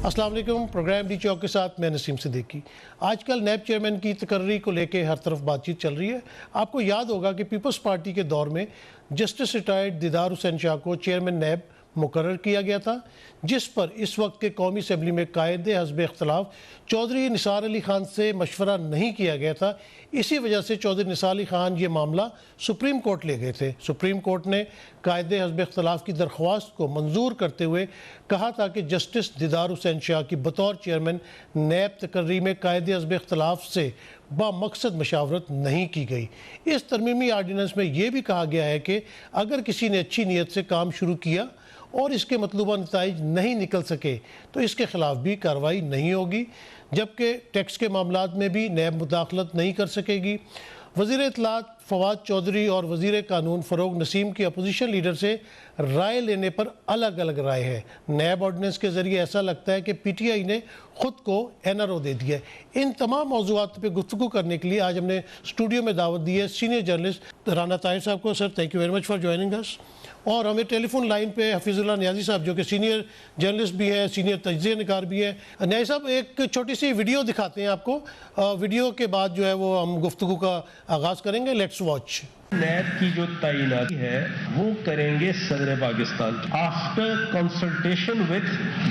अस्सलाम वालेकुम। Programme D चौक के साथ मैं नसीम सिद्दीकी। आजकल नैब चेयरमैन की तकर्री को लेकर हर तरफ बातचीत चल रही है। आपको याद होगा कि पीपल्स पार्टी के दौर में जस्टिस रिटायर्ड दीदार हुसैन शाह को चेयरमैन नैब मुकर्रर किया गया था, जिस पर इस वक्त के कौमी असम्बली में कायद हस्ब इख्तलाफ चौधरी निसार अली खान से मशवरा नहीं किया गया था। इसी वजह से चौधरी निसार अली खान ये मामला सुप्रीम कोर्ट ले गए थे। सुप्रीम कोर्ट ने कायद हस्ब इख्तलाफ की दरख्वास्त को मंजूर करते हुए कहा था कि जस्टिस दीदार हुसैन शाह की बतौर चेयरमैन नैब तकर्री में कायद हस्ब इख्तलाफ से बामकसद मशावरत नहीं की गई। इस तरमीमी आर्डीनेंस में यह भी कहा गया है कि अगर किसी ने अच्छी नीयत से काम शुरू किया और इसके मतलूबा नताइज नहीं निकल सके तो इसके ख़िलाफ़ भी कार्रवाई नहीं होगी, जबकि टैक्स के मामलात में भी नैब मुदाखलत नहीं कर सकेगी। वज़ीर इत्तलात फवाद चौधरी और वज़ीर कानून फ़रोग नसीम की अपोजिशन लीडर से राय लेने पर अलग अलग राय है। नैब ऑर्डिनेंस के ज़रिए ऐसा लगता है कि PTI ने ख़ुद को NRO दे दिया है। इन तमाम मौज़ूआत पर गुफ्तगू करने के लिए आज हमने स्टूडियो में दावत दी है सीनियर जर्नलिस्ट राना ताहिर साहब को। Sir, thank you very much for joining us. और हमें टेलीफोन लाइन पे हफीजुल्लाह नियाज़ी साहब जो कि सीनियर जर्नलिस्ट भी हैं, सीनियर तज्ज़िया निगार भी हैं। नियाज़ी साहब, एक छोटी सी वीडियो दिखाते हैं आपको। वीडियो के बाद जो है वो हम गुफ्तगू का आगाज़ करेंगे। Let's watch. नैब की जो तैनाती है वो करेंगे सदर Pakistan after consultation with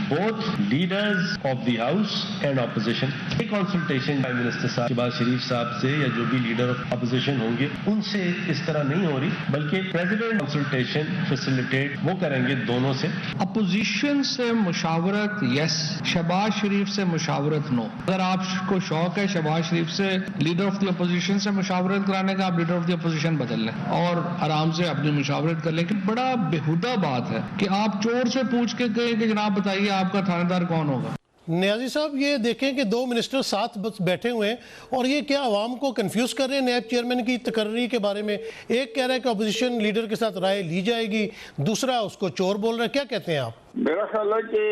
both leaders of the house and opposition. ये कंसल्टेशन प्राइम मिनिस्टर साहब शहबाज शरीफ साहब से या जो भी लीडर ऑफ ऑपोजिशन होंगे उनसे इस तरह नहीं हो रही, बल्कि प्रेसिडेंट कंसल्टेशन फैसिलिटेट वो करेंगे दोनों से। अपोजिशन से मुशावरत यस, शहबाज शरीफ से मुशावरत नो। अगर आपको शौक है शहबाज शरीफ से लीडर ऑफ द अपोजिशन से मुशावरत कराने का, आप लीडर ऑफ द अपोजिशन बदल लें और आराम से अपनी मुशावरत कर लें। बड़ा बेहुदा बात है कि आप चोर से पूछ के कहें कि जनाब बताइए आपका थानेदार कौन होगा। नियाज़ी साहब, ये देखें कि दो मिनिस्टर साथ बस बैठे हुए हैं और ये क्या आवाम को कंफ्यूज कर रहे हैं नैब चेयरमैन की तकर्री के बारे में। एक कह रहा है कि अपोजिशन लीडर के साथ राय ली जाएगी, दूसरा उसको चोर बोल रहा है। क्या कहते हैं आप? मेरा ख्याल है कि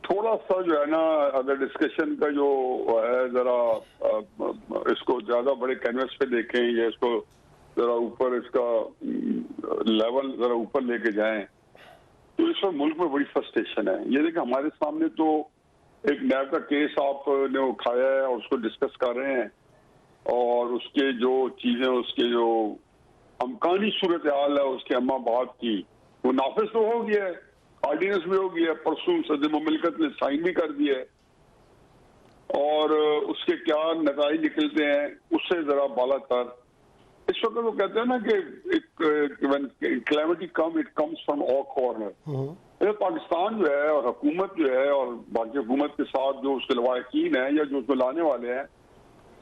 थोड़ा सा जो है ना, अगर डिस्कशन का जो है जरा इसको ज्यादा बड़े कैनवस पे देखें या इसको जरा ऊपर इसका लेवल जरा ऊपर लेके जाएं तो इस वक्त मुल्क में बड़ी फ्रस्ट्रेशन है। ये देखिए, हमारे सामने तो एक नैब का केस आपने उठाया है और उसको डिस्कस कर रहे हैं और उसके जो चीजें, उसके जो अमकानी सूरत हाल है उसके अम्मा बात की, वो नाफिज तो हो गया है, ऑर्डिनेंस भी हो गया है, परसों सदर मुमलिकत ने साइन भी कर दिया है और उसके क्या नताइज निकलते हैं उससे जरा बालातर। इस वक्त वो कहते हैं ना कि calamity come it comes from all corner. Pakistan जो है और हुकूमत जो है और बाकी हुकूमत के साथ जो उसके लवाकिन है या जो उसको लाने वाले हैं,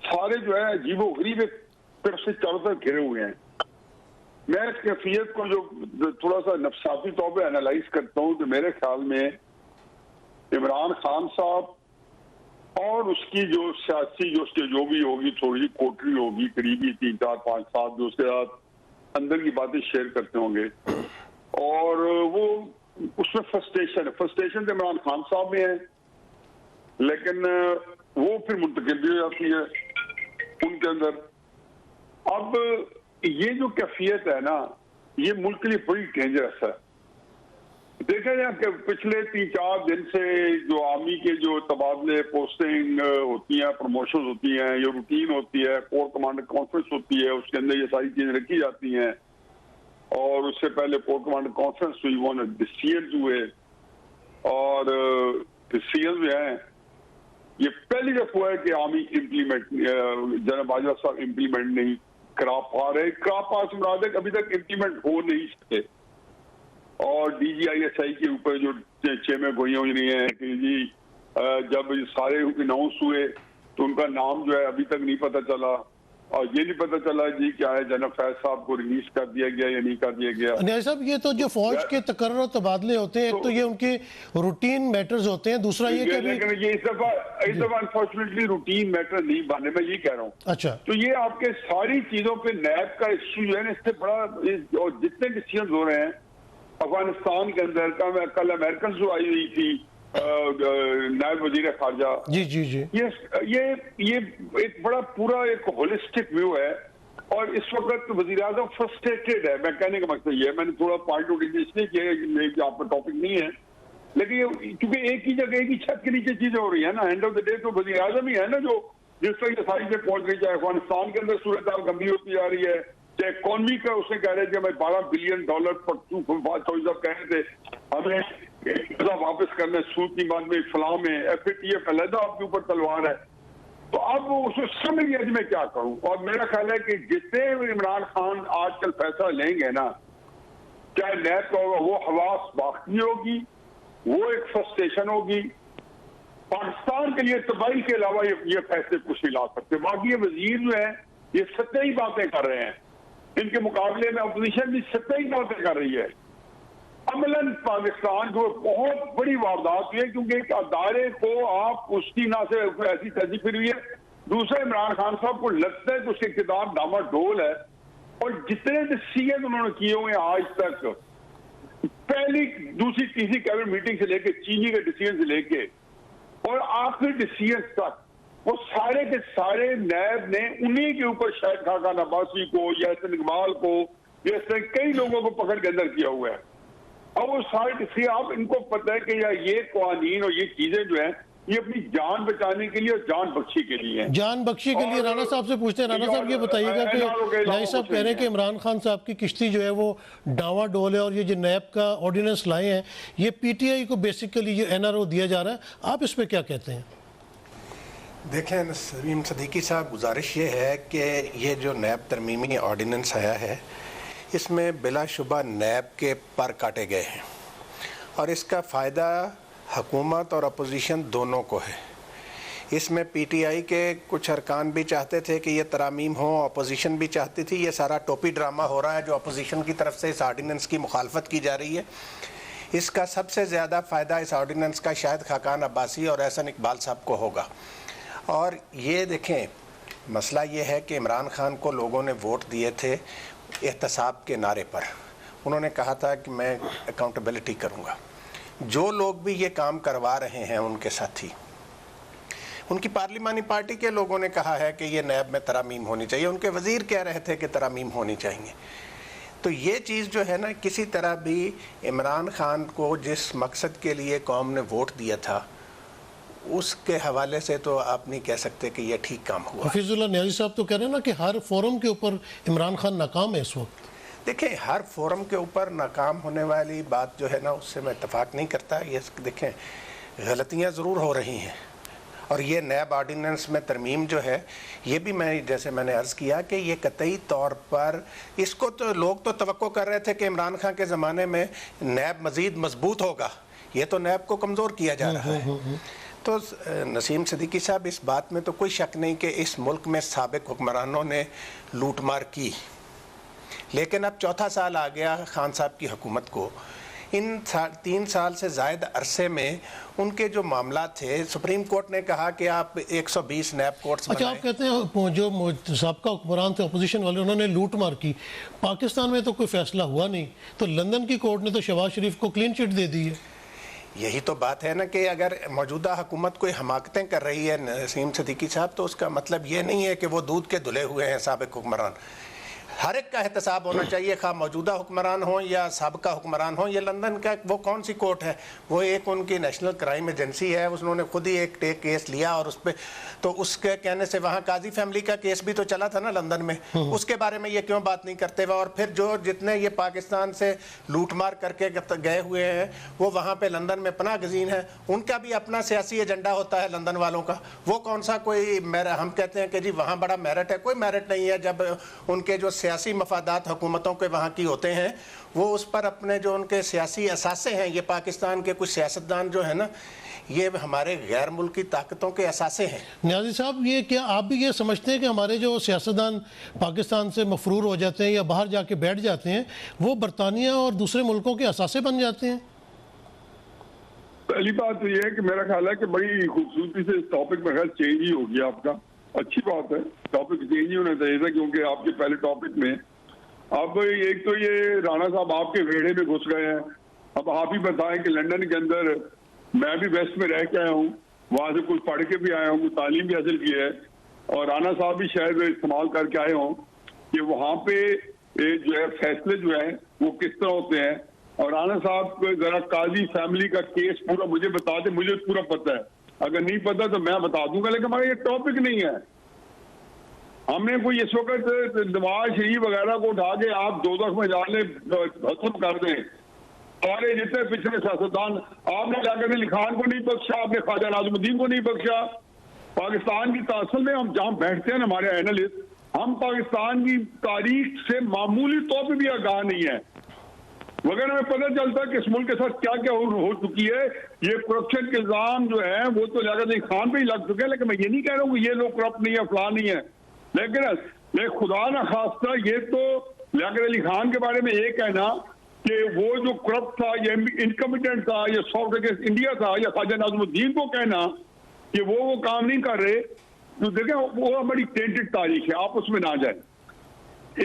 सारे जो है अजीबो गरीब एक तरफ से चारों तरफ घिरे हुए हैं। मैं इस कैफियत को जो थोड़ा सा नफसाती तौर पर एनालाइज करता हूँ तो मेरे ख्याल में इमरान खान साहब और उसकी जो सियासी जो उसके जो भी होगी, थोड़ी कोटरी होगी, करीबी 3 4 5 7 जो उसके साथ अंदर की बातें शेयर करते होंगे और वो उसमें फ्रस्ट्रेशन तो इमरान खान साहब में है, लेकिन वो फिर मुंतकिल भी हो जाती है उनके अंदर। अब ये जो कैफियत है ना, ये मुल्क के लिए बड़ी डेंजरस है। देखा जाए कि पिछले 3 4 दिन से जो आर्मी के जो तबादले, पोस्टिंग होती हैं, प्रमोशन होती हैं, ये रूटीन होती है, कोर कमांडर कॉन्फ्रेंस होती है, उसके अंदर ये सारी चीजें रखी जाती हैं और उससे पहले कोर कमांडर कॉन्फ्रेंस हुई, वो डिसीजन हुए और डिसीजन जो है ये पहली दफा हुआ है कि आर्मी इम्प्लीमेंट जनरल बाजवा साहब इम्प्लीमेंट नहीं करा पा रहे। करा पा से अभी तक इम्प्लीमेंट हो नहीं सके और DGISI के ऊपर जो चेमे गोइयां हुई है कि जी जब सारे अनाउंस हुए तो उनका नाम जो है अभी तक नहीं पता चला और ये नहीं पता चला जी क्या है जनरल फैज साहब को रिलीज कर दिया गया या नहीं कर दिया गया। नहीं साहब, ये तो जो फौज के तकर्रर और तबादले होते हैं, एक तो ये उनके रूटीन मैटर्स होते हैं, दूसरा ये कि ये इस दफा अनफॉर्चुनेटली रूटीन मैटर नहीं बने, मैं ये कह रहा हूँ। अच्छा, तो ये आपके सारी चीजों पे नैब का इश्यू जो है ना, इससे बड़ा और जितने डिसीजन हो रहे हैं अफगानिस्तान के अंदर का, मैं कल अमेरिकन जो आई हुई थी नायब वजीर खारजा, जी जी जी, ये एक बड़ा पूरा एक होलिस्टिक व्यू है और इस वक्त वजीर आजम फ्रस्ट्रेटेड है। मैं कहने का मकसद ये है, मैंने थोड़ा पॉइंट आउट इसलिए किया कि आपका टॉपिक नहीं है, लेकिन ये क्योंकि एक ही जगह एक ही छत के नीचे चीजें हो रही है ना, एंड ऑफ द डे तो वज़ीर आज़म ही है ना जो जिस तरह ये सारी चीजें पहुंच रही है। अफगानिस्तान के अंदर सूरत हाल गंभीर होती जा रही है, चाहे इकॉनमी का उसने कह रहे थे हमें $12 बिलियन कह रहे थे हमें वापस करना सूद की बात में, फलां में FATF अलहदा आपके ऊपर तलवार है। तो अब उसको समझ गया कि मैं क्या करूं। और मेरा ख्याल है कि जितने इमरान खान आजकल फैसला लेंगे ना, चाहे नैब का होगा, वो हवास बाकी होगी, वो एक फ्रस्ट्रेशन होगी। पाकिस्तान के लिए तबाही के अलावा ये फैसले कुछ नहीं ला सकते। बाकी ये वजीर जो है ये सत्याही बातें कर रहे हैं, इनके मुकाबले में अपोजिशन भी सत्याही बातें कर रही है। अमलन पाकिस्तान को बहुत बड़ी वारदात हुई है, क्योंकि एक अदारे को आप उसकी ना से ऐसी तजी फिर हुई है। दूसरा, इमरान खान साहब को लगता है कि उसके इक़्तिदार डामाडोल है, और जितने डिसीजन उन्होंने किए हुए आज तक, पहली दूसरी तीसरी कैबिनेट मीटिंग से लेके चीनी के डिसीजन से लेके और आखिरी डिसीजन तक, वो सारे के सारे नैब ने उन्हीं के ऊपर शाहिद खाकान अब्बासी को, यासिन इकबाल को, जैसे कई लोगों को पकड़ के अंदर किया हुआ है। और वो सारे डिसीजन, आप इनको पता है कि यार ये कानून और ये चीजें जो है ये अपनी जान बचाने के लिए और जान बख्शी के लिए है। जान बख्शी के लिए राणा साहब से पूछते हैं। राणा साहब ये बताइएगा कि लाई साहब कह रहे हैं कि इमरान खान साहब की किश्ती जो है वो डावाडोल है, और ये जो नैब का ऑर्डिनेंस लाए हैं ये PTI को बेसिकली ये NRO दिया जा रहा है, आप इस पर क्या कहते हैं? देखें नसीम सदीकी साहब, गुजारिश ये है कि ये जो नैब तरमीमी ऑर्डिनेंस आया है इसमें बिलाशुबा नैब के पर काटे गए हैं, और इसका फ़ायदा हुकूमत और अपोजिशन दोनों को है। इसमें PTI के कुछ अरकान भी चाहते थे कि ये तरामीम हो, अपोजिशन भी चाहती थी। ये सारा टोपी ड्रामा हो रहा है जो अपोजिशन की तरफ से इस ऑर्डिनेंस की मुखालफत की जा रही है। इसका सबसे ज़्यादा फ़ायदा इस ऑर्डिनेंस का शायद खाकान अब्बासी और एहसन इकबाल साहब को होगा। और ये देखें, मसला ये है कि इमरान खान को लोगों ने वोट दिए थे एहतसाब के नारे पर। उन्होंने कहा था कि मैं अकाउंटेबिलिटी करूँगा। जो लोग भी ये काम करवा रहे हैं उनके साथी, उनकी पार्लिमानी पार्टी के लोगों ने कहा है कि ये नैब में तरामीम होनी चाहिए, उनके वज़ीर कह रहे थे कि तरामीम होनी चाहिए। तो ये चीज़ जो है ना, किसी तरह भी इमरान खान को जिस मकसद के लिए कौम ने वोट दिया था उसके हवाले से तो आप नहीं कह सकते कि ये ठीक काम हुआ। हफीजुल्लाह न्याज़ी साहब तो कह रहे हैं ना कि हर फोरम के ऊपर इमरान खान नाकाम है इस वक्त। देखें, हर फोरम के ऊपर नाकाम होने वाली बात जो है ना, उससे मैं इत्तफाक नहीं करता। ये देखें, गलतियां ज़रूर हो रही हैं, और ये नैब ऑर्डिनेंस में तरमीम जो है ये भी जैसे मैंने अर्ज़ किया कि ये कतई तौर पर इसको तो लोग तो तवक्को कर रहे थे कि इमरान खान के ज़माने में नैब मज़ीद मजबूत होगा, ये तो नैब को कमज़ोर किया जा रहा है। तो नसीम सदीकी साहब, इस बात में तो कोई शक नहीं कि इस मुल्क में साबिक हुक्मरानों ने लूटमार की, लेकिन अब चौथा साल आ गया खान साहब की हुकूमत को। इन 3 साल से ज़ायद अरसे में उनके जो मामला थे, सुप्रीम कोर्ट ने कहा कि आप 120 नैब कोर्ट्स अच्छा, आप कहते हैं जो साबका हुक्मरान थे अपोजिशन वाले, उन्होंने लूट मार की। पाकिस्तान में तो कोई फैसला हुआ नहीं, तो लंदन की कोर्ट ने तो शहबाज शरीफ को क्लीन चिट दे दी है। यही तो बात है ना कि अगर मौजूदा हुकूमत कोई हमाकतें कर रही है नसीम सदीकी साहब, तो उसका मतलब ये नहीं है कि वो दूध के धुले हुए हैं साबिक हुक्मरान। हर एक का एहतसाब होना चाहिए, खा मौजूदा हुक्मरान हो या साबका हुक्मरान हो। ये लंदन का वो कौन सी कोर्ट है, वो एक उनकी नेशनल क्राइम एजेंसी है, उन्होंने खुद ही एक केस लिया, और उस पर तो उसके कहने से वहाँ काजी फैमिली का केस भी तो चला था ना लंदन में, उसके बारे में ये क्यों बात नहीं करते हुए। और फिर जो जितने ये पाकिस्तान से लूटमार करके गए हुए हैं वो वहाँ पर लंदन में पनाह गजीन है, उनका भी अपना सियासी एजेंडा होता है लंदन वालों का। वो कौन सा कोई हम कहते हैं कि जी वहाँ बड़ा मेरिट है, कोई मेरिट नहीं है। जब उनके जो सियासी मफादात हुकूमतों के वहाँ की होते हैं, वो उस पर अपने जो उनके सियासी असासे हैं, ये पाकिस्तान के कुछ सियासतदान जो है ना, ये हमारे गैर मुल्की ताकतों के असासे हैं। न्याज़ी साहब, ये क्या आप भी ये समझते हैं कि हमारे जो सियासतदान पाकिस्तान से मफरूर हो जाते हैं या बाहर जाके बैठ जाते हैं, वो बरतानिया और दूसरे मुल्कों के असासे बन जाते हैं? पहली बात तो ये है कि मेरा ख्याल है कि बड़ी खूबसूरती से इस टॉपिक में खैर चेंज ही हो गया आपका। अच्छी बात है, टॉपिक चेंज ही होना चाहिए था, क्योंकि आपके पहले टॉपिक में अब एक तो ये राणा साहब आपके वेड़े में घुस गए हैं। अब आप ही बताएं कि लंदन के अंदर मैं भी वेस्ट में रह के आया हूँ, वहाँ से कुछ पढ़ के भी आया हूँ, कुछ तालीम भी हासिल की है, और राणा साहब भी शायद इस्तेमाल करके आए हों कि वहाँ पे जो है फैसले जो है वो किस तरह होते हैं। और राणा साहब को जरा काजी फैमिली का केस पूरा मुझे बता दे, मुझे पूरा पता है, अगर नहीं पता तो मैं बता दूंगा, लेकिन हमारा ये टॉपिक नहीं है। हमने कोई इस वक्त नवाज शरीफ वगैरह को उठा के आप दोज़ख में डालने खत्म कर दें, सारे जितने पिछले सियासतदान, आपने जाकर अली खान को नहीं बख्शा, आपने ख्वाजा नाज़िमुद्दीन को नहीं बख्शा। पाकिस्तान की असल में हम जहां बैठते हैं ना हमारे एनालिस्ट, हम पाकिस्तान की तारीख से मामूली तौर पर भी आगाह नहीं है, वगैरह हमें पता चलता है कि इस मुल्क के साथ क्या क्या हो चुकी है। ये करप्शन के इल्जाम जो है वो तो लियाकत अली खान पे ही लग चुके हैं, लेकिन मैं ये नहीं कह रहा हूँ कि ये लोग करप्ट नहीं है, फलां नहीं है, लेकिन खुदा ना खास्ता ये तो लियाकत अली खान के बारे में ये कहना कि वो जो करप्ट था, ये इनकम्पिटेंट था, ये सॉफ्ट अगेंस्ट इंडिया था, या ख्वाजा नाज़िमुद्दीन को कहना कि वो काम नहीं कर रहे, तो देखें वो हमारी टेंटेड तारीख है, आप उसमें ना जाए।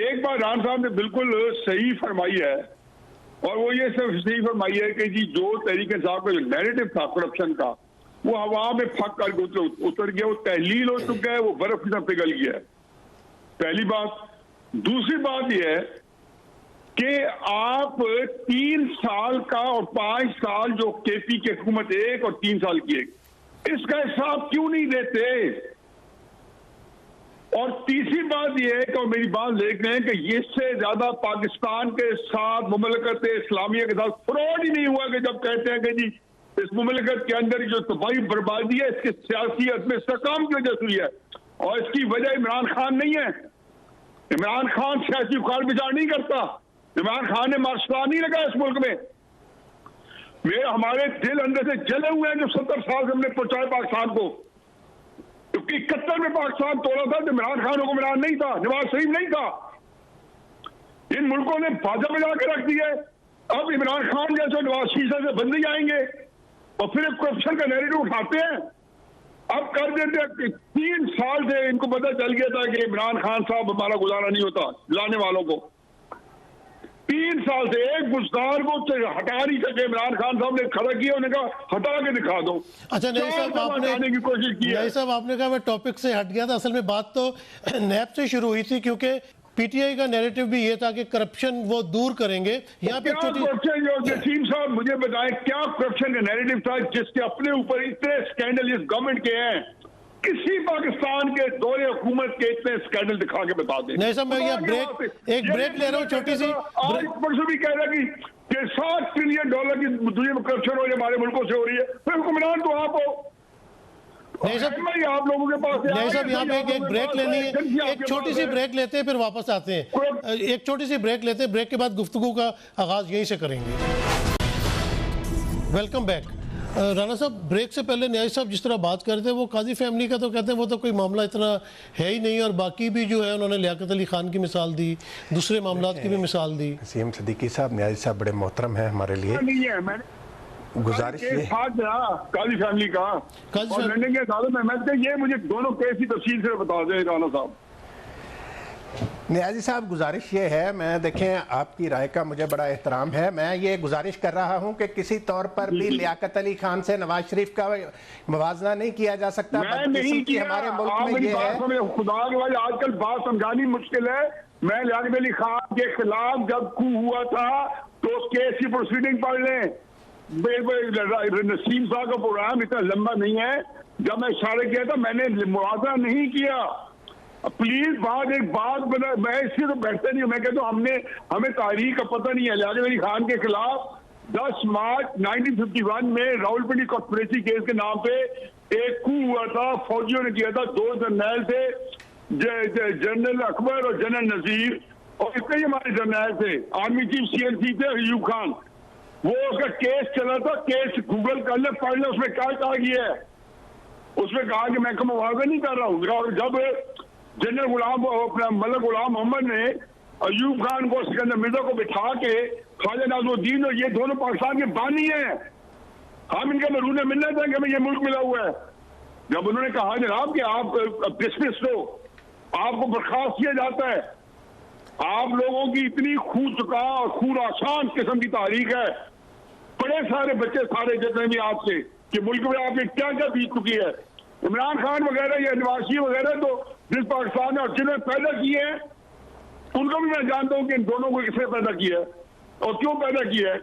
एक बार रान साहब ने बिल्कुल सही फरमाई है, और वो ये सिर्फ सही फरमाई है कि जी जो तहरीक इंसाफ का जो नैरेटिव था करप्शन का, वो हवा में फक कर उतर गया, वो तहलील हो चुका है, वो बर्फ की तरह पिघल गया है, पहली बात। दूसरी बात यह है कि आप 3 साल का और 5 साल जो केपी की हुकूमत 1 और 3 साल की 1, इसका हिसाब क्यों नहीं देते? और तीसरी बात यह है कि, और मेरी बात देख रहे हैं कि इससे ज्यादा पाकिस्तान के साथ मुमलकत इस्लामिया के साथ फ्रॉड ही नहीं हुआ कि जब कहते हैं कि जी इस मुमलकत के अंदर जो तबाही बर्बादी है इसकी सियासियत में इस्तेकाम की वजह से हुई है, और इसकी वजह इमरान खान नहीं है। इमरान खान सियासी उखाड़ विचार नहीं करता, इमरान खान ने मार्शल नहीं लगाया इस मुल्क में। हमारे दिल अंदर से जले हुए हैं जो 70 साल से हमने पहुंचाए पाकिस्तान को, क्योंकि 71 में पाकिस्तान तोड़ा था तो इमरान खान हुक्मरान नहीं था, नवाज शरीफ नहीं था। इन मुल्कों ने बाजा बजा के रख दिए। अब इमरान खान जैसे नवाज शरीफ से बंदे जाएंगे और फिर करप्शन का नैरेटिव उठाते हैं। अब कर देते हैं कि 3 साल से इनको पता चल गया था कि इमरान खान साहब हमारा गुजारा नहीं होता, लाने वालों को 3 साल से एक गुस्तार को हटा नहीं सके। इमरान खान साहब ने खड़ा किया, उन्होंने कहा हटा के दिखा दो। अच्छा नहीं साहब, आपने की कोशिश की है। नहीं साहब, आपने कहा मैं टॉपिक से हट गया था, असल में बात तो नैब से शुरू हुई थी, क्योंकि पीटीआई का नैरेटिव भी ये था कि करप्शन वो दूर करेंगे। यहाँ पे जसीम साहब मुझे बताएं क्या करप्शन का नैरेटिव था जिसके अपने ऊपर इतने स्कैंडल इस गवर्नमेंट के हैं? किसी पाकिस्तान के दौरे हुकूमत के इतने स्कैंडल दिखा के बता दें। नहीं साहब, मैं ये एक ब्रेक ले रहा हूँ छोटी सी। आज परसों भी कह रहा कि $7 ट्रिलियन की दुनिया में करप्शन हो रही है, हमारे मुल्कों से हो रही है, फिर हुक्मरान तो आप हो। नहीं साहब, आप लोगों के पास नहीं साहब, यहाँ पे एक ब्रेक लेनी है, एक छोटी सी ब्रेक लेते हैं फिर वापस आते हैं। एक छोटी सी ब्रेक लेते हैं, ब्रेक के बाद गुफ्तगू का आगाज यहीं से करेंगे। Welcome back. राना साहब, ब्रेक से पहले न्याय साहब जिस तरह बात कर रहे थे, वो काजी फैमिली का तो कहते हैं वो तो कोई मामला इतना है ही नहीं, और बाकी भी जो है उन्होंने लियाकत अली खान की मिसाल दी, दूसरे मामलात की भी मिसाल दी। सीएम सदीकी साहब, न्याय साहब बड़े मोहतरम है हमारे लिए। गुजारिश ये काजी फैमिली का और लंदन के अदालत में, ये मुझे दोनों केस की तफसील से बता दें राना साहब। न्याजी साहब, गुजारिश ये है, मैं देखें आपकी राय का मुझे बड़ा एहतराम है, मैं ये गुजारिश कर रहा हूं कि किसी तौर पर भी लियाकत अली खान से नवाज शरीफ का मुवाजना नहीं किया जा सकता। मैं नहीं किया, हमारे मुल्क में ये है, खुदा के बाद आजकल बात समझानी मुश्किल है। मैं लियाकत अली खान के खिलाफ जब कू हुआ था तो उस केस की प्रोसीडिंग पढ़ लें। नसीम साहब का प्रोग्राम इतना लंबा नहीं है, जब मैं इशारे किया था मैंने मुआवजा नहीं किया। प्लीज एक बात बता, मैं इससे तो बैठता नहीं हूँ, मैं कहता हूँ हमें तारीख का पता नहीं है। लियाकत अली खान के खिलाफ 10 मार्च 1951 में रावलपिंडी कॉन्स्पिरेसी केस के नाम पे एक कू हुआ था, फौजियों ने किया था। 2 जर्नैल थे, जनरल अकबर और जनरल नजीर, और इतने ही हमारे जर्नैल थे। आर्मी चीफ CNC थे अयूब खान, वो उसका केस चला था। केस गूगल कर ले, पढ़ ले, उसमें क्या कहा गया है। उसमें कहा कि मैं मुआवजा नहीं कर रहा हूँ। और जब जनरल मलिक गुलाम मोहम्मद ने अयूब खान को, सिकंदर मिर्जा को बिठा के, ख्वाजा नाज़िमुद्दीन और ये दोनों पाकिस्तान के बानी हैं, हम इनका मरूने मिलना चाहेंगे, हमें ये मुल्क मिला हुआ है। जब उन्होंने कहा जनाब कि आप डिसमिस हो, आपको बर्खास्त किया जाता है, आप लोगों की इतनी खून चुका और खून आसान किस्म की तारीख है, बड़े सारे बच्चे सारे जितने भी आपसे कि मुल्क में आपकी क्या क्या बीत चुकी है। इमरान खान वगैरह या नवाज वगैरह तो जिस पाकिस्तान ने और जिन्हें पैदा किए हैं उनको भी मैं जानता हूं कि इन दोनों को किसने पैदा किया है और क्यों पैदा किया है।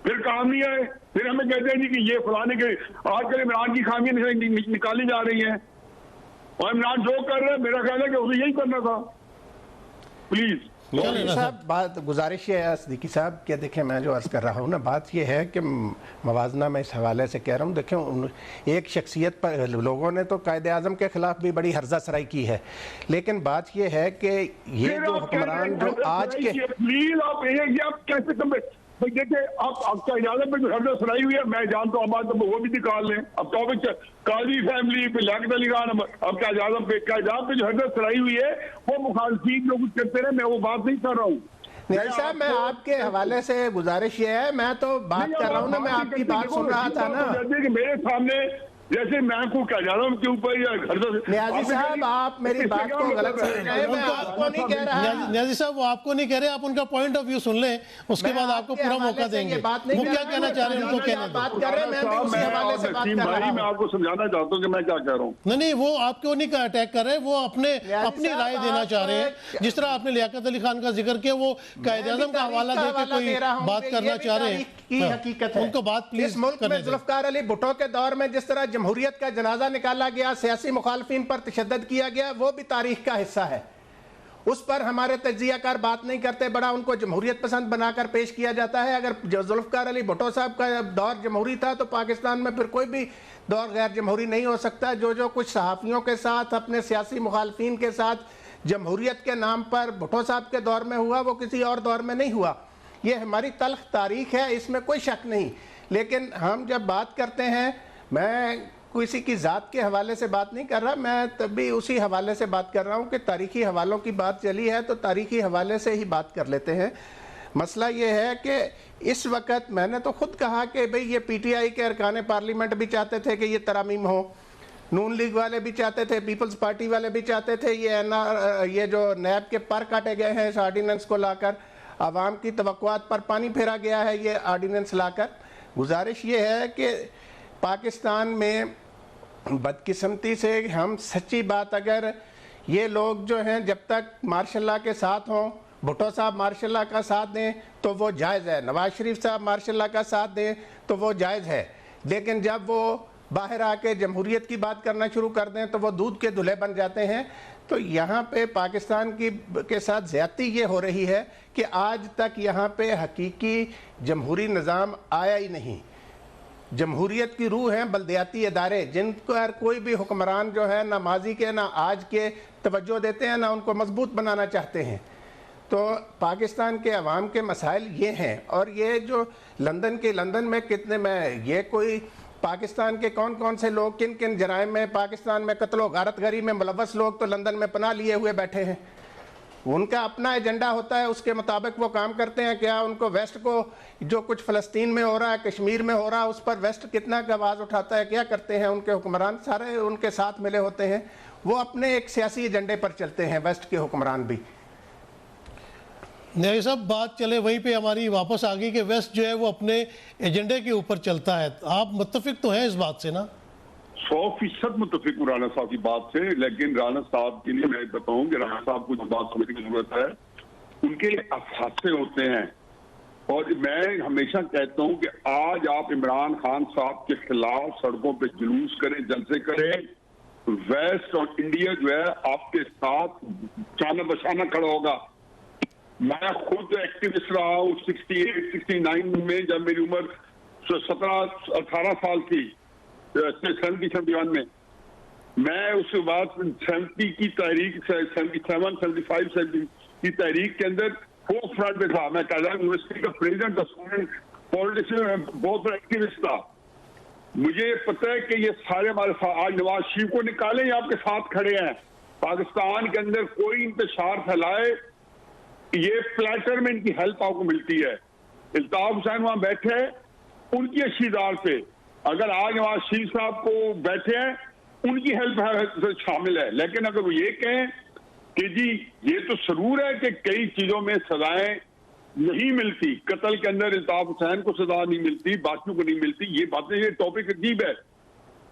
फिर काम नहीं आए, फिर हमें कहते हैं जी कि ये फलाने के आजकल इमरान की खामियां निकाली जा रही हैं और इमरान जो कर रहे हैं मेरा ख्याल है कि उसे यही करना था। प्लीज साहब बात गुजारिश ये है सिद्दीकी साहब कि देखें मैं जो अर्ज़ कर रहा हूँ ना, बात ये है कि मवाजना में इस हवाले से कह रहा हूँ, देखें एक शख्सियत पर लोगों ने तो कायदे आज़म के ख़िलाफ़ भी बड़ी हर्जा सराई की है, लेकिन बात ये है कि ये जो हुक्मरान जो आज के प्लीज आप कैसे भाई देखिए आप आपका इजाजत पे जो हर्जा सराई हुई है मैं जानता हूँ, तो वो भी निकाल लें। अब टॉपिक काजी फैमिली पे लियाकत अली खान अब क्या इजाजत पे जो हर्जा सराई हुई है वो मुखालफीन जो कुछ करते रहे, मैं वो बात नहीं कर रहा हूँ। नहीं साहब, मैं आपके हवाले से गुजारिश ये है, मैं तो बात कर रहा हूँ ना, मैं आपकी बात सुन रहा था ना कि मेरे सामने जैसे मैं आपको क्या जा रहा हूँ उनके ऊपर या न्याजी साहब आप मेरी बात को गलत समझ रहे हैं, मैं आपको नहीं कह रहा। न्याजी साहब वो आपको नहीं कह रहे, आप उनका पॉइंट ऑफ व्यू सुन लें, उसके बाद आपको पूरा मौका देंगे। वो क्या कहना चाह रहे हैं उनको कहने बात कर रहे हैं, मैं भी उसी हवाले से बात कर रहा हूं। मैं आपको समझाना चाहता हूं कि मैं क्या कह रहा हूं। नहीं वो आपको नहीं अटैक कर रहे, वो अपनी राय देना चाह रहे हैं। जिस तरह आपने लियाकत अली खान का जिक्र किया, वो कायदे-ए-आज़म का हवाला देकर कोई बात करना चाह रहे हैं की हकीकत है। उनको बात प्लीज। इस मुल्क में जुल्फ़िकार अली भुट्टो के दौर में जिस तरह जमहूरियत का जनाजा निकाला गया, सियासी मुखालफिन पर तशद्दुद किया गया, वो भी तारीख का हिस्सा है। उस पर हमारे तज्जियाकार बात नहीं करते, बड़ा उनको जमहूरियत पसंद बनाकर पेश किया जाता है। अगर जुल्फ़िकार अली भुट्टो साहब का दौर जमहूरी था तो पाकिस्तान में फिर कोई भी दौर गैर जमहूरी नहीं हो सकता। जो कुछ सहाफ़ियों के साथ, अपने सियासी मुखालफिन के साथ जमहूरियत के नाम पर भुट्टो साहब के दौर में हुआ, वो किसी और दौर में नहीं हुआ। ये हमारी तल्ख तारीख है, इसमें कोई शक नहीं। लेकिन हम जब बात करते हैं, मैं किसी की ज़ात के हवाले से बात नहीं कर रहा, मैं तब भी उसी हवाले से बात कर रहा हूँ कि तारीख़ी हवालों की बात चली है तो तारीख़ी हवाले से ही बात कर लेते हैं। मसला ये है कि इस वक्त मैंने तो ख़ुद कहा कि भाई ये PTI के अरकान पार्लियामेंट भी चाहते थे कि ये तरामीम हो, नून लीग वाले भी चाहते थे, पीपल्स पार्टी वाले भी चाहते थे, ये जो नैब के पर काटे गए हैं इस आर्डीनेंस को लाकर, आवाम की तवक्कुआत पर पानी फेरा गया है ये आर्डीनेंस लाकर। गुजारिश ये है कि पाकिस्तान में बदकिस्मती से हम सच्ची बात, अगर ये लोग जो हैं जब तक मार्शल के साथ हों, भुट्टो साहब मार्शल का साथ दें तो वो जायज़ है, नवाज शरीफ साहब मार्शल का साथ दें तो वो जायज़ है, लेकिन जब वो बाहर आके जमहूरियत की बात करना शुरू कर दें तो वो दूध के दूल्हे बन जाते हैं। तो यहाँ पे पाकिस्तान के साथ ज़्यादती ये हो रही है कि आज तक यहाँ पे हकीकी जमहूरी निज़ाम आया ही नहीं। जमहूरियत की रूह हैं बल्दियाती इदारे, जिन पर कोई भी हुक्मरान जो है ना माजी के ना आज के तवज्जो देते हैं, ना उनको मजबूत बनाना चाहते हैं। तो पाकिस्तान के अवाम के मसाइल ये हैं। और ये जो लंदन में कितने में ये कोई पाकिस्तान के कौन कौन से लोग किन किन जराइम में, पाकिस्तान में कत्लो गारतगरी में मुलव्वस लोग तो लंदन में पनाह लिए हुए बैठे हैं। उनका अपना एजेंडा होता है, उसके मुताबिक वो काम करते हैं। क्या उनको वेस्ट को जो कुछ फ़लस्तीन में हो रहा है, कश्मीर में हो रहा है, उस पर वेस्ट कितना आवाज़ उठाता है, क्या करते हैं उनके हुक्मरान? सारे उनके साथ मिले होते हैं, वो अपने एक सियासी एजेंडे पर चलते हैं, वेस्ट के हुक्मरान भी। नहीं सब बात चले वहीं पे हमारी वापस आ गई कि वेस्ट जो है वो अपने एजेंडे के ऊपर चलता है। आप मुत्तफिक तो हैं इस बात से ना? 100% मुत्तफिक हूँ राना साहब की बात से, लेकिन राना साहब के लिए मैं बताऊं कि राना साहब को जो बात समझने की जरूरत है, उनके अफसासे होते हैं। और मैं हमेशा कहता हूं कि आज आप इमरान खान साहब के खिलाफ सड़कों पे जुलूस करें, जलसे करें, वेस्ट और इंडिया जो है आपके साथ चाना बशाना खड़ा होगा। मैं खुद एक्टिविस्ट रहा हूँ 68-69 में, जब मेरी उम्र 17-18 साल थी, 71 में। मैं उसके बाद 70 की तहरीक, 77, 75, 70 की तहरीक के अंदर फोक फ्रंट में था। मैं कैलाश यूनिवर्सिटी का प्रेसिडेंट, स्टूडेंट पॉलिटिशियन, बहुत बड़ा एक्टिविस्ट था। मुझे पता है कि ये सारे हमारे साथ, आज नवाज शरीफ को निकालें, ये आपके साथ खड़े हैं। पाकिस्तान के अंदर कोई इंतशार फैलाए, ये प्लेटर में इनकी हेल्प आपको मिलती है। इल्ताफ हुसैन वहां बैठे हैं, उनकी अशीदार पे अगर आज नवाज शरीफ साहब को बैठे हैं, उनकी हेल्प शामिल है। लेकिन अगर वो ये कहें कि जी ये तो जरूर है कि कई चीजों में सजाएं नहीं मिलती, कत्ल के अंदर इल्ताफ हुसैन को सजा नहीं मिलती, बाकियों को नहीं मिलती, ये बातें, ये टॉपिक अजीब है।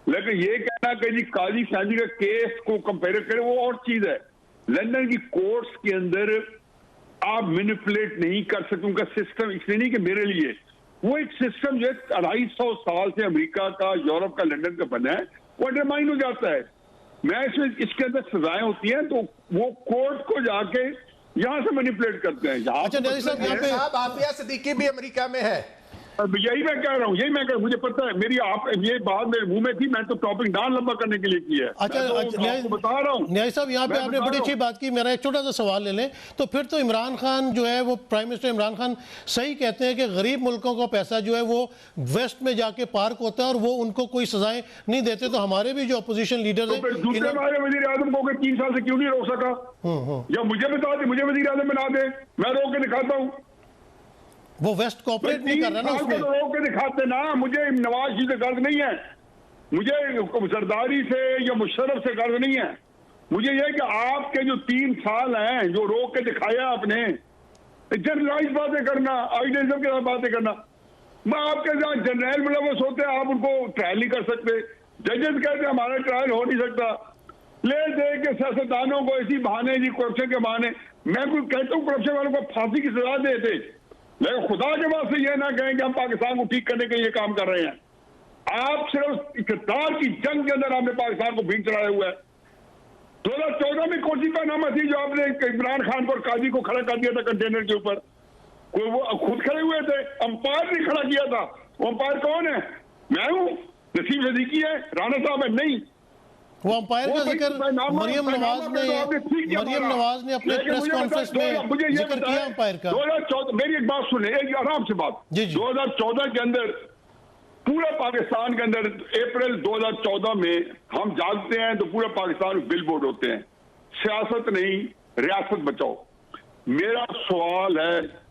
लेकिन ये कहना कि जी काजी फैमिली का केस को कंपेयर करें, वो और चीज है। लंदन की कोर्ट्स के अंदर आप मैनिपुलेट नहीं कर सकते, उनका सिस्टम इसलिए नहीं कि मेरे लिए, वो एक सिस्टम जो 250 साल से अमेरिका का, यूरोप का, लंदन का बना है, वो अंडरमाइन हो जाता है। मैं इसके अंदर सजाएं होती हैं तो वो कोर्ट को जाके यहाँ से मैनिपुलेट करते हैं। अच्छा न्याजी साहब, यहाँ पे आफिया सिद्दीकी भी अमेरिका में है। यही मैं कह रहा हूँ, यही मैं कह, मुझे पता है, मेरी आप ये बात मेरे मुंह में थी, मैं तो टॉपिक डाउन लंबा करने के लिए की है। अच्छा, आपको बता रहा हूँ न्याजी साहब, यहाँ पे आपने बड़ी अच्छी बात की। मेरा एक छोटा सा सवाल ले लें तो फिर तो इमरान खान जो है वो, प्राइम मिनिस्टर इमरान खान सही कहते हैं कि गरीब मुल्कों का पैसा जो है वो वेस्ट में जाके पार्क होता है और वो उनको कोई सजाएं नहीं देते। तो हमारे भी जो अपोजिशन लीडर है, दूसरे हमारे वजीर आजम को 3 साल से क्यों नहीं रोक सका? या मुझे बता दे, मुझे वजीर आजम बना दे, मैं रोक के दिखाता हूँ। वो वेस्ट कोऑपरेट नहीं कर रहा ना उसमें। रोक के दिखाते ना, मुझे नवाज शरीफ से गर्ज नहीं है, मुझे जरदारी से या मुशर्रफ से गर्ज नहीं है। मुझे यह कि आपके जो 3 साल हैं जो रोक के दिखाया आपने, जनरलाइज बातें करना, आइडियलिज्म के साथ बातें करना। मैं आपके साथ जनरल मुलवस होते हैं, आप उनको ट्रायल नहीं कर सकते। जजेस कहते हैं हमारा ट्रायल हो नहीं सकता। ले दे के सियासतदानों को ऐसी बहाने जी, करप्शन के बहाने। मैं कोई कहता हूँ करप्शन वालों को फांसी की सजा देते, लेकिन खुदा के वास्ते ये ना कहें कि हम पाकिस्तान को ठीक करने के लिए काम कर रहे हैं। आप सिर्फ इक़्तिदार की जंग के अंदर आपने पाकिस्तान को भीड़ चढ़ाया हुआ है। 2014 में कौन सी पैनामा थी जो आपने इमरान खान को और काजी को खड़ा कर दिया था कंटेनर के ऊपर? कोई वो खुद खड़े हुए थे, अंपायर ने खड़ा किया था। वो अंपायर कौन है? मैं हूँ, नसीम सिद्दीकी है, राणा साहब है? नहीं, वो अंपायर का जिक्र मरियम नवाज ने अपने प्रेस कॉन्फ्रेंस में जिक्र किया अंपायर का। 2014, मेरी एक बात सुने, एक आराम से बात। 2014 के अंदर पूरा पाकिस्तान के अंदर, अप्रैल 2014 में हम जागते हैं तो पूरा पाकिस्तान में बिलबोर्ड होते हैं, सियासत नहीं रियासत बचाओ। मेरा सवाल है,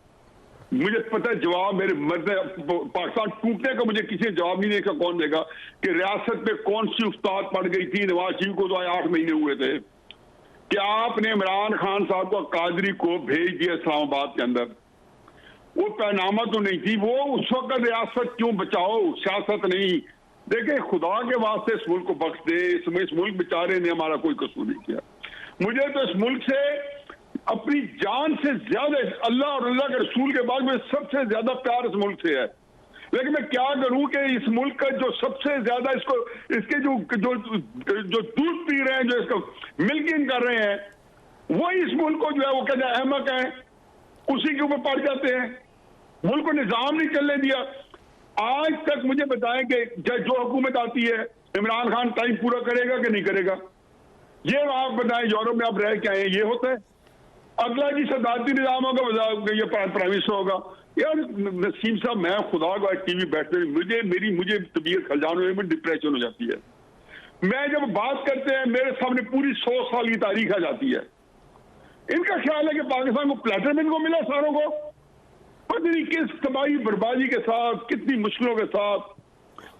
मुझे पता है जवाब मेरे पाकिस्तान टूटने का मुझे किसी जवाब नहीं देगा, कौन देगा कि रियासत पे कौन सी उस्ताद पड़ गई थी? नवाज शरीफ को तो 8 महीने हुए थे कि आपने इमरान खान साहब को, कादरी को भेज दिया इस्लामाबाद के अंदर। वो पैनामा तो नहीं थी, वो उस वक्त रियासत क्यों बचाओ, सियासत नहीं। देखे, खुदा के वास्ते इस मुल्क को बख्श दे, इस मुल्क बेचारे ने हमारा कोई कसूर नहीं किया। मुझे तो इस मुल्क से अपनी जान से ज्यादा, अल्लाह और अल्लाह के रसूल के बाद में सबसे ज्यादा प्यार इस मुल्क से है। लेकिन मैं क्या करूं कि इस मुल्क का जो सबसे ज्यादा इसके जो दूध पी रहे हैं, जो इसको मिल्किंग कर रहे हैं, वही इस मुल्क को जो है वो कहते हैं अहमक है, उसी के ऊपर पड़ जाते हैं। मुल्क को निजाम नहीं चलने दिया। आज तक मुझे बताएं कि जो हुकूमत आती है, इमरान खान टाइम पूरा करेगा कि नहीं करेगा? ये आप बताएं, यूरोप में आप रह के आए, ये होता है। अगला जी सदारती निजाम होगा, ये प्राइम मिनिस्टर होगा। यार नसीम साहब, मैं खुदा को टीवी बैठते मुझे तबीयत खलजान होने में डिप्रेशन हो जाती है। मैं जब बात करते हैं मेरे सामने पूरी 100 साल की तारीख आ जाती है। इनका ख्याल है कि पाकिस्तान को प्लेटर इनको मिला, सारों को पता नहीं किस तबाही बर्बादी के साथ, कितनी मुश्किलों के साथ।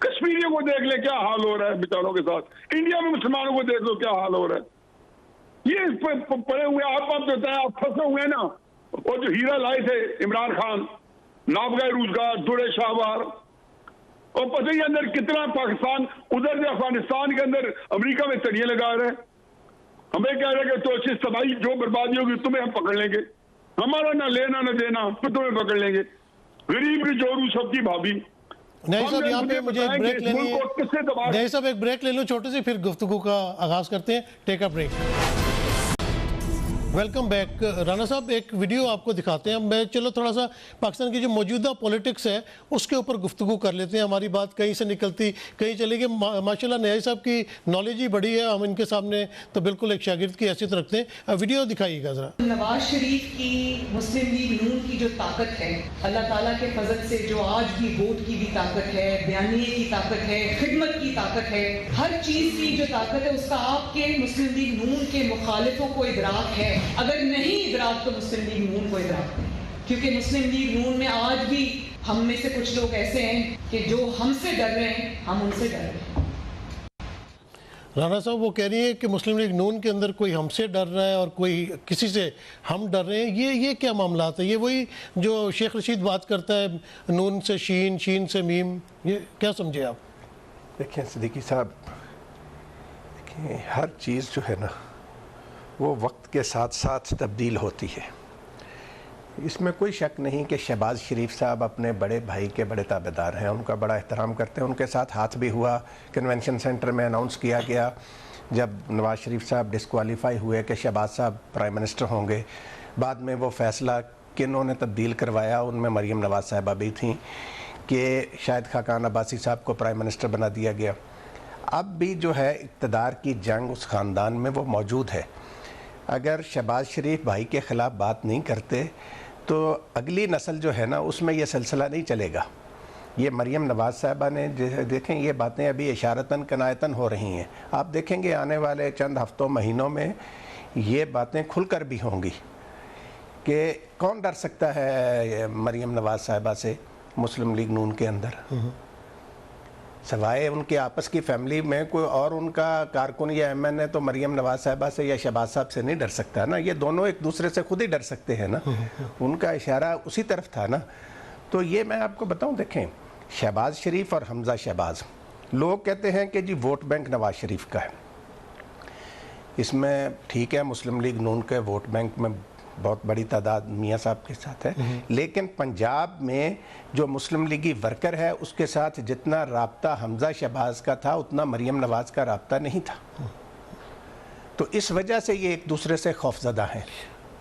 कश्मीरियों को देख ले क्या हाल हो रहा है बेचारों के साथ, इंडिया में मुसलमानों को देख लो क्या हाल हो रहा है। ये पड़े हुए आप बताएं, आप फंसे हुए हैं ना। और जो हीरा लाए थे इमरान खान, नाबगाए रोजगार, दुरे शाहबार, और पता ही अंदर कितना पाकिस्तान, उधर से अफगानिस्तान के अंदर अमेरिका में तड़िए लगा रहे हैं। हमें कह रहे हैं कि तो अच्छी तबाही जो बर्बादी होगी तुम्हें हम पकड़ लेंगे, हमारा ना लेना ना देना, तो तुम्हें पकड़ लेंगे। गरीब की जोरू सबकी भाभी। नहीं साहब, यहाँ पे मुझे एक ब्रेक लेनी है। नहीं साहब, एक ब्रेक ले लो छोटे से, फिर गुफ्तगू का आगाज करते हैं। Take a break. Welcome back. Rana साहब, एक वीडियो आपको दिखाते हैं। मैं चलो थोड़ा सा पाकिस्तान की जो मौजूदा पॉलिटिक्स है उसके ऊपर गुफ्तगू कर लेते हैं। हमारी बात कहीं से निकलती कहीं चलेगी। माशाल्लाह न्याजी साहब की नॉलेज ही बड़ी है, हम इनके सामने तो बिल्कुल एक शागिर्द की हैसियत रखते हैं। वीडियो दिखाइएगा ज़रा। नवाज शरीफ की, मुस्लिम लीग नून की जो ताकत है, अल्लाह ताला के फजल से जो आज भी वोट की भी ताकत है, बयानिए की ताकत है, खिदमत की ताकत है, हर चीज़ की जो ताकत है उसका आपके मुस्लिम लीग नून के मुखालिफों को इदराक है। अगर नहीं इदराक तो मुस्लिम लीग नून को इदराक है, क्योंकि मुस्लिम लीग नून में आज भी हम में से कुछ लोग ऐसे हैं कि जो हमसे डर रहे हैं, हम उनसे डर रहे हैं। राना साहब, वो कह रही है कि मुस्लिम लीग नून के अंदर कोई हमसे डर रहा है और कोई किसी से हम डर रहे हैं। ये क्या मामला है? ये वही जो शेख रशीद बात करता है, नून से शीन, शीन से मीम, ये क्या समझे आप? देखिए सिद्दीकी साहब, देखिए हर चीज़ जो है ना वो वक्त के साथ साथ तब्दील होती है। इसमें कोई शक नहीं कि शहबाज शरीफ साहब अपने बड़े भाई के बड़े ताबेदार हैं, उनका बड़ा एहतराम करते हैं। उनके साथ हाथ भी हुआ, कन्वेंशन सेंटर में अनाउंस किया गया जब नवाज़ शरीफ साहब डिस्क्वालीफाई हुए कि शहबाज साहब प्राइम मिनिस्टर होंगे। बाद में वो फैसला किन्होंने तब्दील करवाया, उनमें मरीम नवाज़ साहबा भी थी कि शायद खाकान अब्बासी साहब को प्राइम मिनिस्टर बना दिया गया। अब भी जो है इक़्तिदार की जंग उस ख़ानदान में वो मौजूद है। अगर शहबाज शरीफ भाई के ख़िलाफ़ बात नहीं करते तो अगली नस्ल जो है ना उसमें ये सिलसिला नहीं चलेगा। ये मरीम नवाज़ साहबा ने देखें, ये बातें अभी इशारतन कनायतन हो रही हैं। आप देखेंगे आने वाले चंद हफ्तों महीनों में ये बातें खुलकर भी होंगी कि कौन डर सकता है मरीम नवाज़ साहबा से मुस्लिम लीग नून के अंदर, सवाए उनके आपस की फैमिली में कोई और उनका कारकुन या MNA तो मरीम नवाज़ साहबा से या शहबाज साहब से नहीं डर सकता ना। ये दोनों एक दूसरे से खुद ही डर सकते हैं ना। उनका इशारा उसी तरफ था ना। तो ये मैं आपको बताऊं, देखें शहबाज शरीफ और हमज़ा शहबाज, लोग कहते हैं कि जी वोट बैंक नवाज़ शरीफ का है। इसमें ठीक है, मुस्लिम लीग नून के वोट बैंक में बहुत बड़ी तादाद मियाँ साहब के साथ है, लेकिन पंजाब में जो मुस्लिम लीगी वर्कर है उसके साथ जितना राब्ता हमज़ा शहबाज का था उतना मरीम नवाज़ का राब्ता नहीं था। तो इस वजह से ये एक दूसरे से खौफजदा हैं।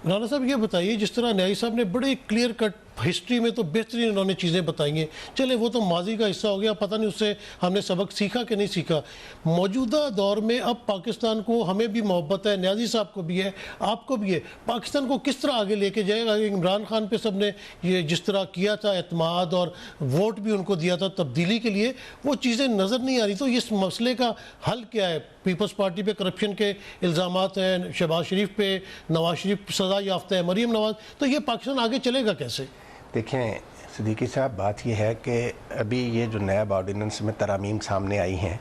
राणा साहब ये बताइए, जिस तरह न्यायी साहब ने बड़े क्लियर कट हिस्ट्री में तो बेहतरीन उन्होंने चीज़ें बताई हैं, चले वो तो माजी का हिस्सा हो गया, पता नहीं उससे हमने सबक सीखा कि नहीं सीखा। मौजूदा दौर में अब पाकिस्तान को हमें भी मोहब्बत है, न्याजी साहब को भी है, आपको भी है, पाकिस्तान को किस तरह आगे लेके जाएगा? इमरान खान पे सब ने ये जिस तरह किया था एतमाद और वोट भी उनको दिया था तब्दीली के लिए, वो चीज़ें नज़र नहीं आ रही। तो इस मसले का हल क्या है? पीपल्स पार्टी पे करप्शन के इल्ज़ामात हैं, शहबाज शरीफ पे, नवाज शरीफ सज़ा याफ्ता है, मरीम नवाज, तो ये पाकिस्तान आगे चलेगा कैसे? देखें सिद्दीकी साहब, बात यह है कि अभी ये जो नया ऑर्डिनेंस में तरामीम सामने आई हैं,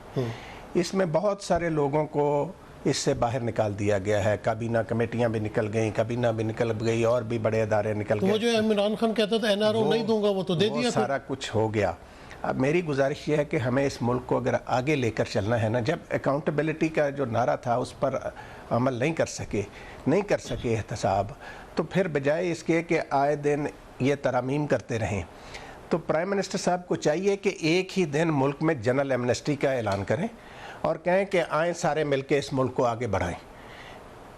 इसमें बहुत सारे लोगों को इससे बाहर निकाल दिया गया है। काबीना कमेटियां भी निकल गई, काबीना भी निकल गई और भी बड़े इदारे निकल गए। वो जो इमरान खान कहता था NRO नहीं दूंगा, वो तो दे दिया, सारा कुछ हो गया। अब मेरी गुजारिश ये है कि हमें इस मुल्क को अगर आगे लेकर चलना है ना, जब अकाउंटेबिलिटी का जो नारा था उस पर अमल नहीं कर सके एहतसाब, तो फिर बजाय इसके कि आए दिन ये तरामीम करते रहें, तो प्राइम मिनिस्टर साहब को चाहिए कि एक ही दिन मुल्क में जनरल एमनेस्टी का ऐलान करें और कहें कि आए सारे मिलके इस मुल्क को आगे बढ़ाएं।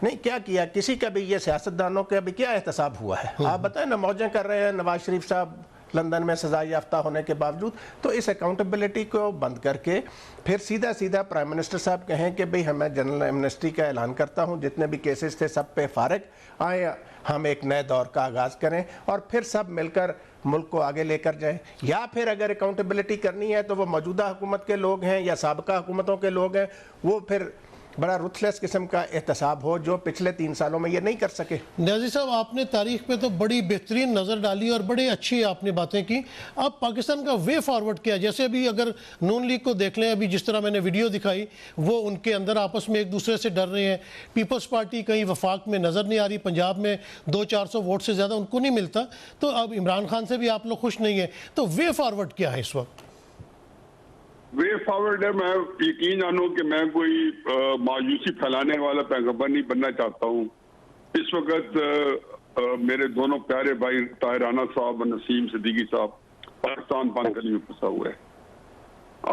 नहीं, क्या किया किसी का भी, ये सियासतदानों का भी क्या एहतसाब हुआ है? आप बताएं ना, मौजें कर रहे हैं नवाज शरीफ साहब लंदन में सजा याफ्ता होने के बावजूद। तो इस अकाउंटेबिलिटी को बंद करके फिर सीधा सीधा प्राइम मिनिस्टर साहब कहें कि भाई मैं जनरल एमनेस्टी का ऐलान करता हूं, जितने भी केसेस थे सब पे फारिग आए, हम एक नए दौर का आगाज़ करें और फिर सब मिलकर मुल्क को आगे लेकर जाएं। या फिर अगर अकाउंटेबिलिटी करनी है तो वो मौजूदा हुकूमत के लोग हैं या साबिका हुकूमतों के लोग हैं, वो फिर बड़ा रुथलेस किस्म का एहतसाब हो, जो पिछले 3 सालों में ये नहीं कर सके। न्याजी साहब, आपने तारीख पे तो बड़ी बेहतरीन नज़र डाली और बड़ी अच्छी आपने बातें की। अब पाकिस्तान का वे फॉरवर्ड क्या है? जैसे अभी अगर नून लीग को देख लें, अभी जिस तरह मैंने वीडियो दिखाई, वो उनके अंदर आपस में एक दूसरे से डर रहे हैं। पीपल्स पार्टी कहीं वफाक में नज़र नहीं आ रही, पंजाब में 200-400 वोट से ज़्यादा उनको नहीं मिलता, तो अब इमरान खान से भी आप लोग खुश नहीं है, तो वे फॉरवर्ड क्या है इस वक्त? वे फॉरवर्ड है, मैं यकीन जानो कि मैं कोई मायूसी फैलाने वाला पैगंबर नहीं बनना चाहता हूँ। इस वक्त मेरे दोनों प्यारे भाई ताहिर राना साहब और नसीम सिद्दीकी साहब पाकिस्तान पानगली में फंसा हुआ है।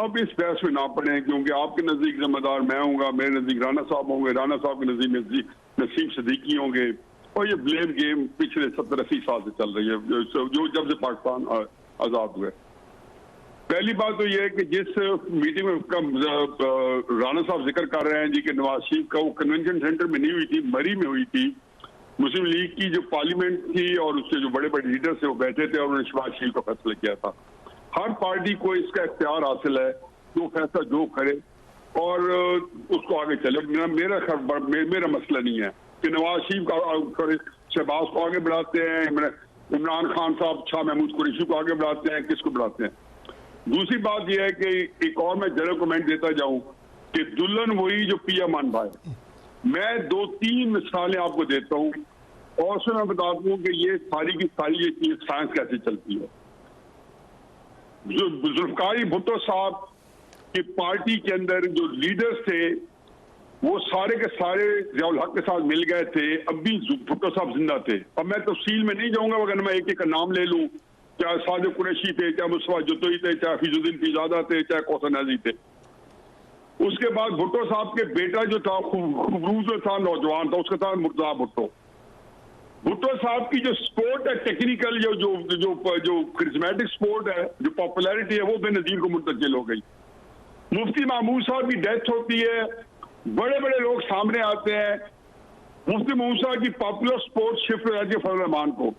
अब इस बहस में ना पड़े, क्योंकि आपके नजदीक जिम्मेदार मैं हूँगा, मेरे नजदीक राना साहब होंगे, राना साहब के नजदीक नसीम सिद्दीकी होंगे, और ये ब्लेम गेम पिछले 70-80 साल से चल रही है, जो जब से पाकिस्तान आजाद हुआ है। पहली बात तो यह है कि जिस मीटिंग में राना साहब जिक्र कर रहे हैं जी कि नवाज शरीफ का, वो कन्वेंशन सेंटर में नहीं हुई थी, मरी में हुई थी। मुस्लिम लीग की जो पार्लियामेंट थी और उसके जो बड़े बड़े लीडर थे वो बैठे थे और उन्होंने शहबाज शरीफ का फैसला किया था। हर पार्टी को इसका इख्तियार हासिल है, जो फैसला जो करे और उसको आगे चले। मेरा मसला नहीं है कि नवाज शरीफ का शहबाज को आगे बढ़ाते हैं, इमरान खान साहब शाह महमूद कुरैशी को आगे बढ़ाते हैं, किसको बढ़ाते हैं। दूसरी बात यह है कि एक और मैं जनरल कमेंट देता जाऊं कि दुल्हन वही जो पिया मान भाई। मैं 2-3 मिसालें आपको देता हूं और उसमें मैं बता दूं कि ये सारी की सारी ये चीज साइंस कैसे चलती है। जो जुल्फकार भुट्टो साहब की पार्टी के अंदर जो लीडर्स थे वो सारे के सारे ज़ियाउल हक के साथ मिल गए थे। अब भी भुट्टो साहब जिंदा थे। अब मैं तफसील में नहीं जाऊंगा, अगर मैं एक एक का नाम ले लूं, चाहे सादिक कुरैशी थे, चाहे मुस्तफा जतोई थे, चाहे हफीजुद्दीन फिजादा थे, चाहे कौसर नाजी थे। उसके बाद भुट्टो साहब के बेटा जो था खूबरूज जो था, नौजवान था, उसका था मुर्तजा भुट्टो। भुट्टो साहब की जो स्पोर्ट है, टेक्निकल जो जो जो जो करिश्मेटिक स्पोर्ट है, जो पॉपुलैरिटी है, वो बेनजीर को मुंतकिल हो गई। मुफ्ती महमूद साहब की डेथ होती है, बड़े बड़े लोग सामने आते हैं। मुफ्ती महमूद साहब की पॉपुलर स्पोर्ट शिफ्ट हो जाती है फजल रहमान को।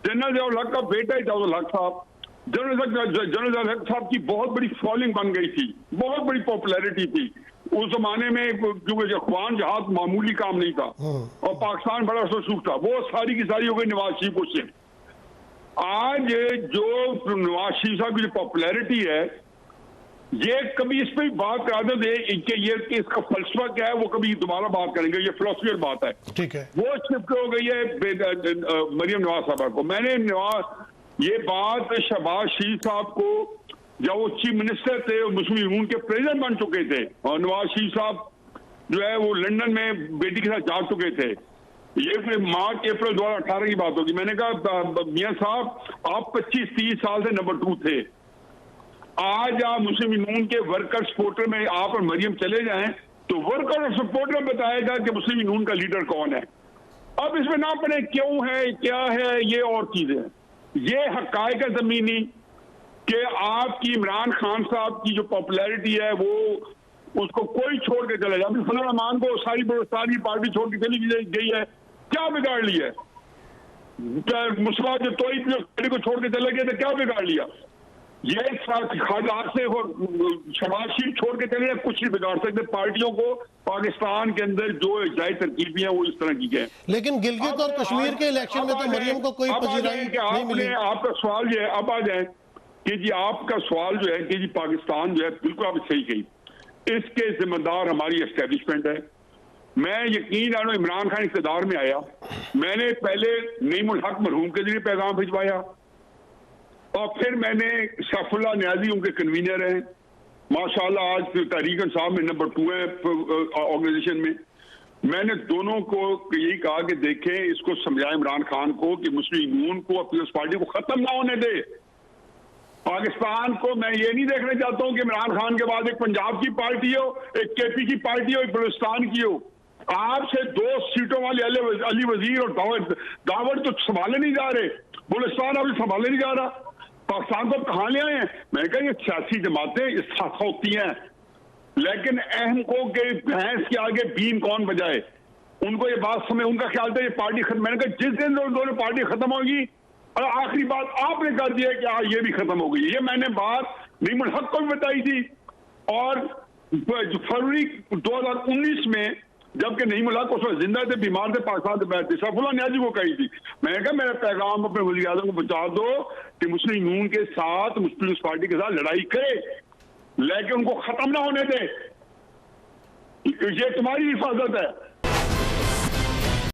जनरल ज़ियाउल हक का बेटा है ज़ियाउल हक साहब, जनरल ज़ियाउल हक साहब की बहुत बड़ी फॉलोइंग बन गई थी, बहुत बड़ी पॉपुलैरिटी थी उस जमाने में, क्योंकि अखवान जहाज मामूली काम नहीं था और पाकिस्तान बड़ा सुख था। वो सारी की सारी हो गई नवाज शरीफ को शिफ्ट। आज जो नवाज शरीफ साहब की जो पॉपुलैरिटी है, ये कभी इस पर बात करा दे कि ये कि इसका फलसफा क्या है, वो कभी दोबारा बात करेंगे, ये फिलोसफियर बात है। ठीक है, वो शिफ्ट हो गई है मरियम नवाज साहबा को। मैंने ये बात शहबाज शरीफ साहब को, जब वो चीफ मिनिस्टर थे और मुस्लिम यूनियन के प्रेसिडेंट बन चुके थे, और नवाज शरीफ साहब जो है वो लंदन में बेटी के साथ जा चुके थे, ये मार्च अप्रैल 2018 की बात होगी। मैंने कहा मियां साहब आप 25-30 साल से नंबर 2 थे, आज आप मुस्लिम यूनियन के वर्कर सपोर्टर में आप और मरियम चले जाएं तो वर्कर और सपोर्टर बताएगा कि मुस्लिम यूनियन का लीडर कौन है। अब इसमें ना पड़े क्यों है, क्या है, ये और चीजें, ये हकायक है जमीनी कि आपकी इमरान खान साहब की जो पॉपुलैरिटी है वो उसको कोई छोड़ के चले जाए। फजल रहमान को सारी पार्टी छोड़ के चली गई है, क्या बिगाड़ लिया है? मुस्तफा जतोई को छोड़ के चले गए थे, क्या बिगाड़ लिया? ये खाजार से शहबाज शरीफ छोड़ के चले, कुछ नहीं बिगाड़ सकते। पार्टियों को पाकिस्तान के अंदर जो जायज तरकीबें हैं वो इस तरह की है। लेकिन गिलगित और कश्मीर के इलेक्शन में तो मरियम को कोई पजीराई नहीं मिली। आपका सवाल जो है, अब आ जाए कि जी आपका सवाल जो है कि जी पाकिस्तान जो है, बिल्कुल आप सही कही, इसके जिम्मेदार हमारी एस्टेब्लिशमेंट है। मैं यकीन है इमरान खान इक़्तिदार में आया, मैंने पहले नईमुल हक मरहूम के जरिए पैगाम भिजवाया और फिर मैंने सैफुल्लाह न्याजी उनके कन्वीनर हैं, माशाल्लाह आज तहरीक इंसाफ में नंबर 2 है ऑर्गेनाइजेशन में। मैंने दोनों को यही कहा कि देखें, इसको समझाएं इमरान खान को कि मुस्लिम यूनियन को और पीपल्स पार्टी को खत्म ना होने दे। पाकिस्तान को मैं ये नहीं देखना चाहता हूं कि इमरान खान के बाद एक पंजाब की पार्टी हो, एक केपी की पार्टी हो, एक बलूचिस्तान की हो। आपसे 2 सीटों वाले अली वजीर और दावत तो संभाले नहीं जा रहे, बलूचिस्तान अभी संभाले नहीं जा रहा, पाकिस्तान को कहां ले आए हैं? मैंने कहा ये सियासी जमातें इस साथ होती हैं, लेकिन अहम को के भैंस के आगे बीन कौन बजाए, उनको ये बात समझ, उनका ख्याल था ये पार्टी खत्म। मैंने कहा जिस दिन दोनों पार्टी खत्म होगी, और आखिरी बात आपने कर दिया कि ये भी खत्म हो गई। ये मैंने बात नईमुल हक को भी बताई थी, और फरवरी 2019 में जबकि नईमुल हक उसमें जिंदा थे, बीमार थे, पाकिस्तान से बैठे थे, सैफुल्लाह न्याजी को कही थी, मैंने कहा मेरा पैगाम अपने वज़ीर आज़म को पहुंचा दो कि मुस्लिम यूनियन के साथ, मुस्लिम पार्टी के साथ लड़ाई करे, लेकिन उनको खत्म ना होने दे, ये तुम्हारी हिफाजत है।